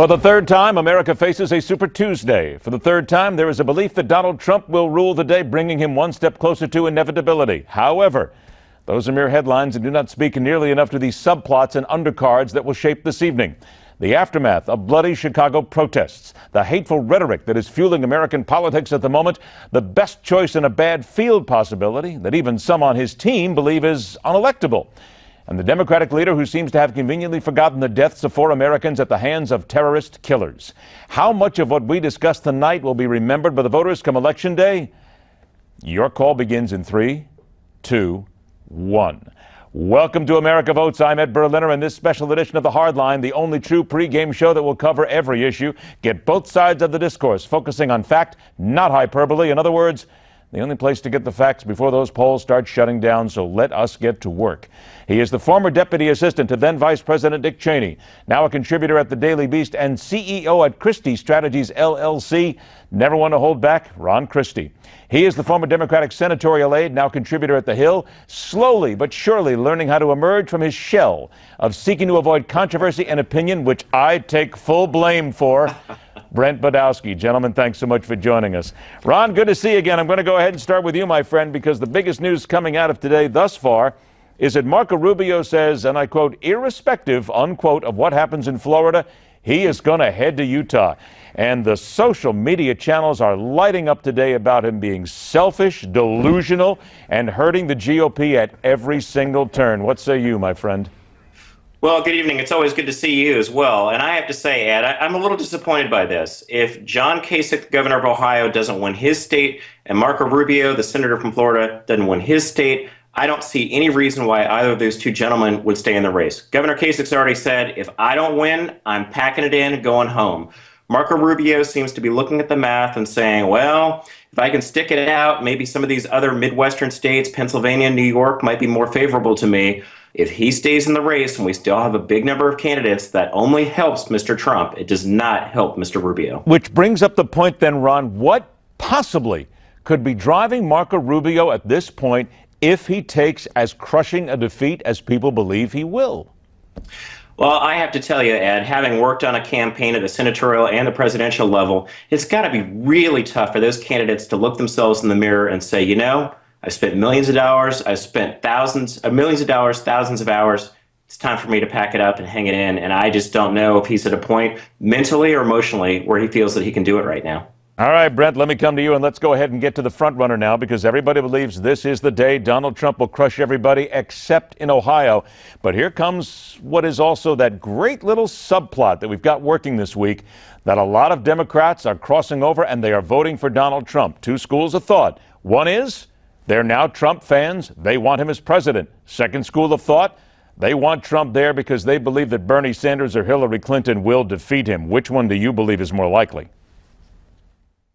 For the third time, America faces a Super Tuesday. For the third time, there is a belief that Donald Trump will rule the day, bringing him one step closer to inevitability. However, those are mere headlines and do not speak nearly enough to the subplots and undercards that will shape this evening. The aftermath of bloody Chicago protests, the hateful rhetoric that is fueling American politics at the moment, the best choice in a bad field possibility that even some on his team believe is unelectable, and the Democratic leader who seems to have conveniently forgotten the deaths of 4 Americans at the hands of terrorist killers. How much of what we discuss tonight will be remembered by the voters come Election Day? Your call begins in 3, 2, 1. Welcome to America Votes. I'm Ed Berliner, and this special edition of The Hardline, the only true pregame show that will cover every issue, get both sides of the discourse, focusing on fact, not hyperbole. In other words, the only place to get the facts before those polls start shutting down, so let us get to work. He is the former deputy assistant to then Vice President Dick Cheney, now a contributor at the Daily Beast and CEO at Christie Strategies, LLC. Never one to hold back, Ron Christie. He is the former Democratic senatorial aide, now contributor at The Hill, slowly but surely learning how to emerge from his shell of seeking to avoid controversy and opinion, which I take full blame for. Brent Budowsky. Gentlemen, thanks so much for joining us. Ron, good to see you again. I'm going to go ahead and start with you, my friend, because the biggest news coming out of today thus far is that Marco Rubio says, and I quote, irrespective, unquote, of what happens in Florida, he is going to head to Utah. And the social media channels are lighting up today about him being selfish, delusional, and hurting the GOP at every single turn. What say you, my friend? Well, good evening. It's always good to see you as well. And I have to say, Ed, I'm a little disappointed by this. If John Kasich, the governor of Ohio, doesn't win his state, and Marco Rubio, the senator from Florida, doesn't win his state, I don't see any reason why either of those two gentlemen would stay in the race. Governor Kasich's already said, if I don't win, I'm packing it in and going home. Marco Rubio seems to be looking at the math and saying, well, if I can stick it out, maybe some of these other Midwestern states, Pennsylvania and New York, might be more favorable to me. If he stays in the race and we still have a big number of candidates, that only helps Mr. Trump. It does not help Mr. Rubio. Which brings up the point then, Ron, what possibly could be driving Marco Rubio at this point if he takes as crushing a defeat as people believe he will? Well, I have to tell you, Ed, having worked on a campaign at the senatorial and the presidential level, it's got to be really tough for those candidates to look themselves in the mirror and say, you know, I've spent millions of dollars, I've spent millions of dollars, thousands of hours. It's time for me to pack it up and hang it in. And I just don't know if he's at a point mentally or emotionally where he feels that he can do it right now. All right, Brent, let me come to you, and let's go ahead and get to the front runner now, because everybody believes this is the day Donald Trump will crush everybody except in Ohio. But here comes what is also that great little subplot that we've got working this week, that a lot of Democrats are crossing over and they are voting for Donald Trump. 2 schools of thought. One is they're now Trump fans. They want him as president. Second school of thought, they want Trump there because they believe that Bernie Sanders or Hillary Clinton will defeat him. Which one do you believe is more likely?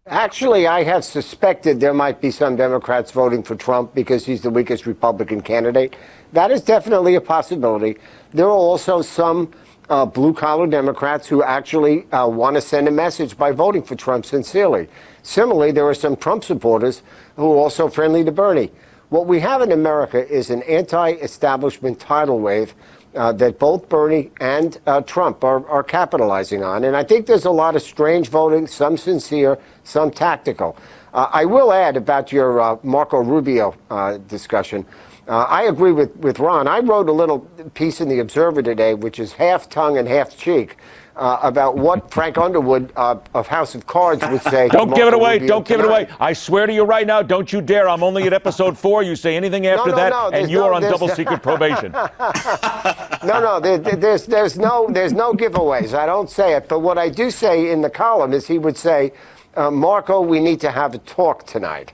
Actually, I have suspected there might be some Democrats voting for Trump because he's the weakest Republican candidate. That is definitely a possibility. There are also some blue-collar Democrats who actually want to send a message by voting for Trump sincerely. Similarly, there are some Trump supporters who are also friendly to Bernie. What we have in America is an anti-establishment tidal wave that both Bernie and Trump are capitalizing on. And I think there's a lot of strange voting, some sincere, some tactical. I will add about your Marco Rubio discussion. I agree with Ron. I wrote a little piece in the Observer today, which is half tongue and half cheek, about what Frank Underwood of House of Cards would say. Don't give it away. Don't give it away. I swear to you right now, don't you dare. I'm only at episode 4. You say anything after that, and you are on double secret probation. There's no giveaways. I don't say it. But what I do say in the column is he would say, Marco, we need to have a talk tonight.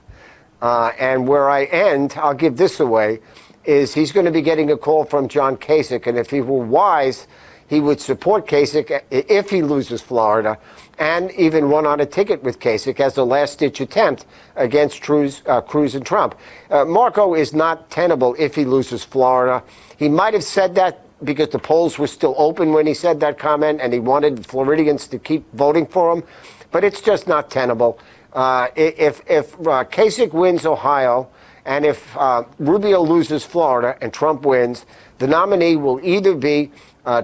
And where I end, I'll give this away, is he's going to be getting a call from John Kasich. And if he were wise, he would support Kasich if he loses Florida, and even run on a ticket with Kasich as a last-ditch attempt against Cruz and Trump. Marco is not tenable if he loses Florida. He might have said that because the polls were still open when he said that comment, and he wanted Floridians to keep voting for him. But it's just not tenable. If Kasich wins Ohio, and if Rubio loses Florida and Trump wins, the nominee will either be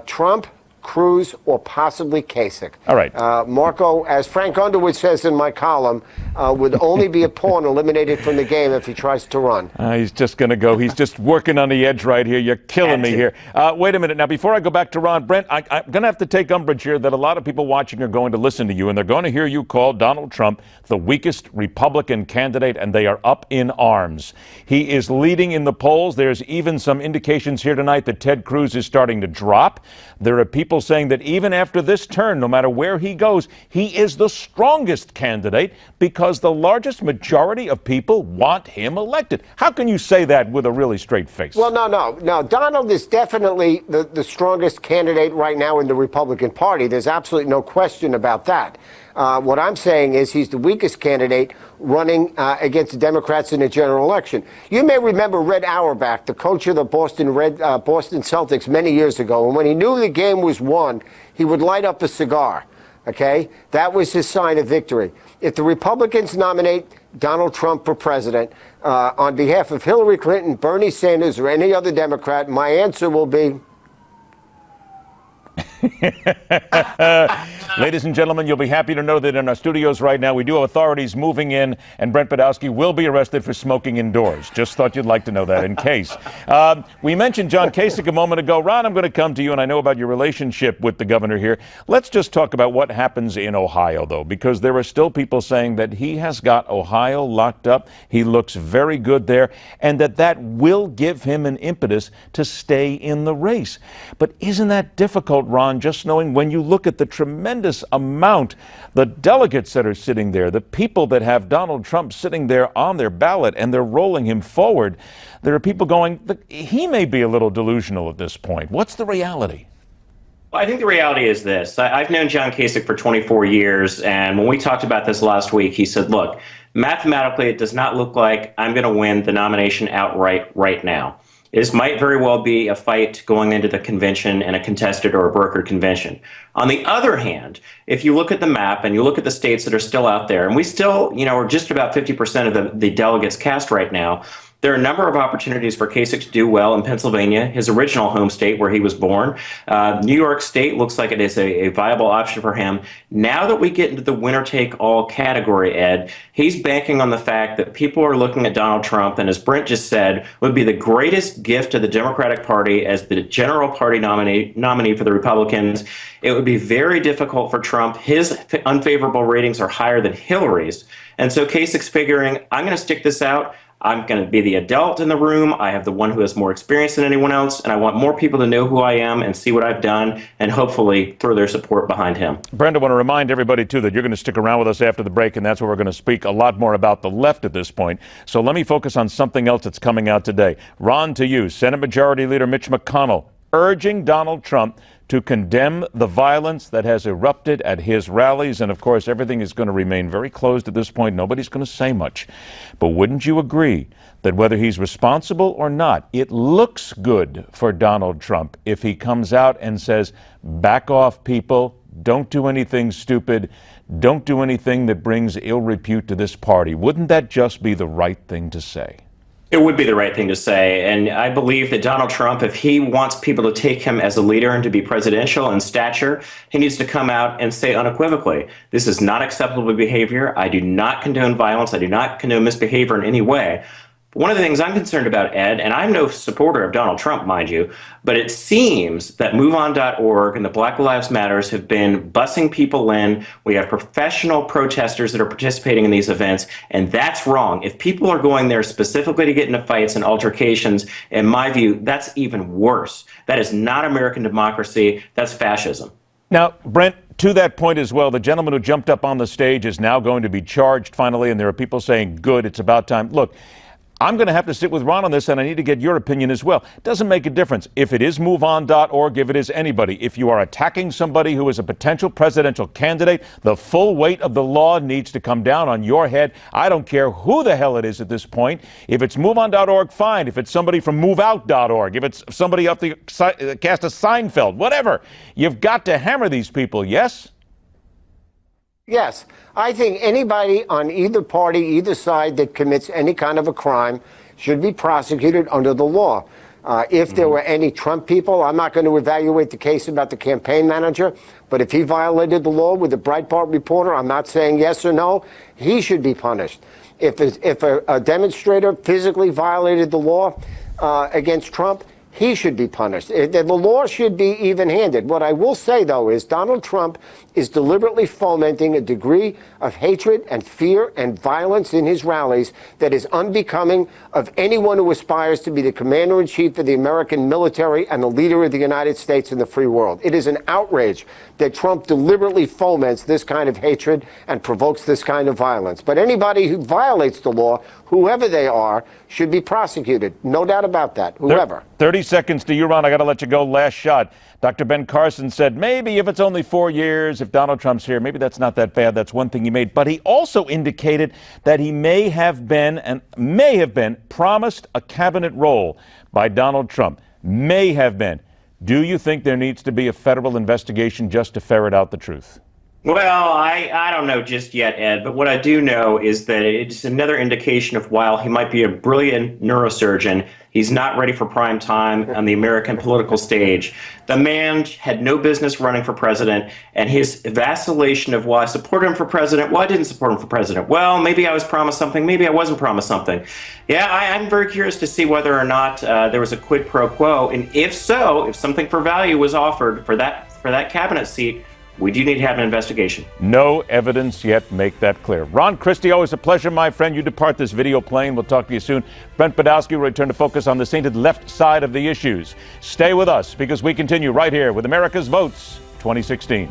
Trump Cruz, or possibly Kasich. All right. Marco, as Frank Underwood says in my column, would only be a pawn eliminated from the game if he tries to run. He's just going to go. He's just working on the edge right here. You're killing me here. Wait a minute. Now, before I go back to Ron, Brent, I'm going to have to take umbrage here that a lot of people watching are going to listen to you, and they're going to hear you call Donald Trump the weakest Republican candidate, and they are up in arms. He is leading in the polls. There's even some indications here tonight that Ted Cruz is starting to drop. There are people saying that even after this turn, no matter where he goes, he is the strongest candidate because the largest majority of people want him elected. How can you say that with a really straight face? Well, no. Donald is definitely the strongest candidate right now in the Republican Party. There's absolutely no question about that. What I'm saying is he's the weakest candidate running against the Democrats in a general election. You may remember Red Auerbach, the coach of the Boston Celtics many years ago, and when he knew the game was won, he would light up a cigar. Okay? That was his sign of victory. If the Republicans nominate Donald Trump for president on behalf of Hillary Clinton, Bernie Sanders, or any other Democrat, my answer will be... Ladies and gentlemen, you'll be happy to know that in our studios right now, we do have authorities moving in, and Brent Budowsky will be arrested for smoking indoors. Just thought you'd like to know that in case. We mentioned John Kasich a moment ago. Ron, I'm going to come to you, and I know about your relationship with the governor here. Let's just talk about what happens in Ohio, though, because there are still people saying that he has got Ohio locked up. He looks very good there, and that will give him an impetus to stay in the race. But isn't that difficult, Ron, just knowing when you look at the tremendous amount, the delegates that are sitting there, the people that have Donald Trump sitting there on their ballot and they're rolling him forward, there are people going, he may be a little delusional at this point. What's the reality? Well, I think the reality is this. I've known John Kasich for 24 years, and when we talked about this last week, he said, look, mathematically, it does not look like I'm going to win the nomination outright right now. This might very well be a fight going into the convention in a contested or a brokered convention. On the other hand, if you look at the map and you look at the states that are still out there, and we still, are just about 50% of the delegates cast right now, there are a number of opportunities for Kasich to do well in Pennsylvania, his original home state where he was born. New York State looks like it is a viable option for him. Now that we get into the winner-take-all category, Ed, he's banking on the fact that people are looking at Donald Trump, and as Brent just said, would be the greatest gift to the Democratic Party as the general party nominee for the Republicans. It would be very difficult for Trump. His unfavorable ratings are higher than Hillary's. And so Kasich's figuring, I'm going to stick this out. I'm going to be the adult in the room. I have the one who has more experience than anyone else, and I want more people to know who I am and see what I've done and hopefully throw their support behind him. Brent, I want to remind everybody, too, that you're going to stick around with us after the break, and that's where we're going to speak a lot more about the left at this point. So let me focus on something else that's coming out today. Ron, to you, Senate Majority Leader Mitch McConnell urging Donald Trump to condemn the violence that has erupted at his rallies. And, of course, everything is going to remain very closed at this point. Nobody's going to say much. But wouldn't you agree that whether he's responsible or not, it looks good for Donald Trump if he comes out and says, back off, people, don't do anything stupid, don't do anything that brings ill repute to this party? Wouldn't that just be the right thing to say? It would be the right thing to say. And I believe that Donald Trump, if he wants people to take him as a leader and to be presidential in stature, he needs to come out and say unequivocally, this is not acceptable behavior. I do not condone violence. I do not condone misbehavior in any way. One of the things I'm concerned about, Ed, and I'm no supporter of Donald Trump, mind you, but it seems that MoveOn.org and the Black Lives Matters have been bussing people in. We have professional protesters that are participating in these events, and that's wrong. If people are going there specifically to get into fights and altercations, in my view, that's even worse. That is not American democracy. That's fascism. Now, Brent, to that point as well, the gentleman who jumped up on the stage is now going to be charged finally, and there are people saying, good, it's about time. Look, I'm going to have to sit with Ron on this, and I need to get your opinion as well. It doesn't make a difference if it is MoveOn.org, if it is anybody. If you are attacking somebody who is a potential presidential candidate, the full weight of the law needs to come down on your head. I don't care who the hell it is at this point. If it's MoveOn.org, fine. If it's somebody from MoveOut.org, if it's somebody up the cast of Seinfeld, whatever. You've got to hammer these people, yes? Yes, I think anybody on either party, either side that commits any kind of a crime should be prosecuted under the law. If there were any Trump people, I'm not going to evaluate the case about the campaign manager, but if he violated the law with the Breitbart reporter, I'm not saying yes or no, he should be punished. If a demonstrator physically violated the law against Trump, he should be punished. The law should be even-handed. What I will say, though, is Donald Trump is deliberately fomenting a degree of hatred and fear and violence in his rallies that is unbecoming of anyone who aspires to be the commander-in-chief of the American military and the leader of the United States and the free world. It is an outrage that Trump deliberately foments this kind of hatred and provokes this kind of violence. But anybody who violates the law, whoever they are, should be prosecuted. No doubt about that, whoever. 30 seconds to you, Ron. I got to let you go. Last shot. Dr. Ben Carson said maybe if it's only 4 years, if Donald Trump's here, maybe that's not that bad. That's one thing he made. But he also indicated that he may have been promised a cabinet role by Donald Trump. May have been. Do you think there needs to be a federal investigation just to ferret out the truth? Well, I don't know just yet, Ed, but what I do know is that it's another indication of while he might be a brilliant neurosurgeon, he's not ready for prime time on the American political stage. The man had no business running for president, and his vacillation of, well, I support him for president, well, I didn't support him for president. Well, maybe I was promised something, maybe I wasn't promised something. Yeah, I'm very curious to see whether or not there was a quid pro quo, and if so, if something for value was offered for that cabinet seat, we do need to have an investigation. No evidence yet. Make that clear. Ron Christie, always a pleasure, my friend. You depart this video plane. We'll talk to you soon. Brent Budowsky will return to focus on the sainted left side of the issues. Stay with us because we continue right here with America's Votes 2016.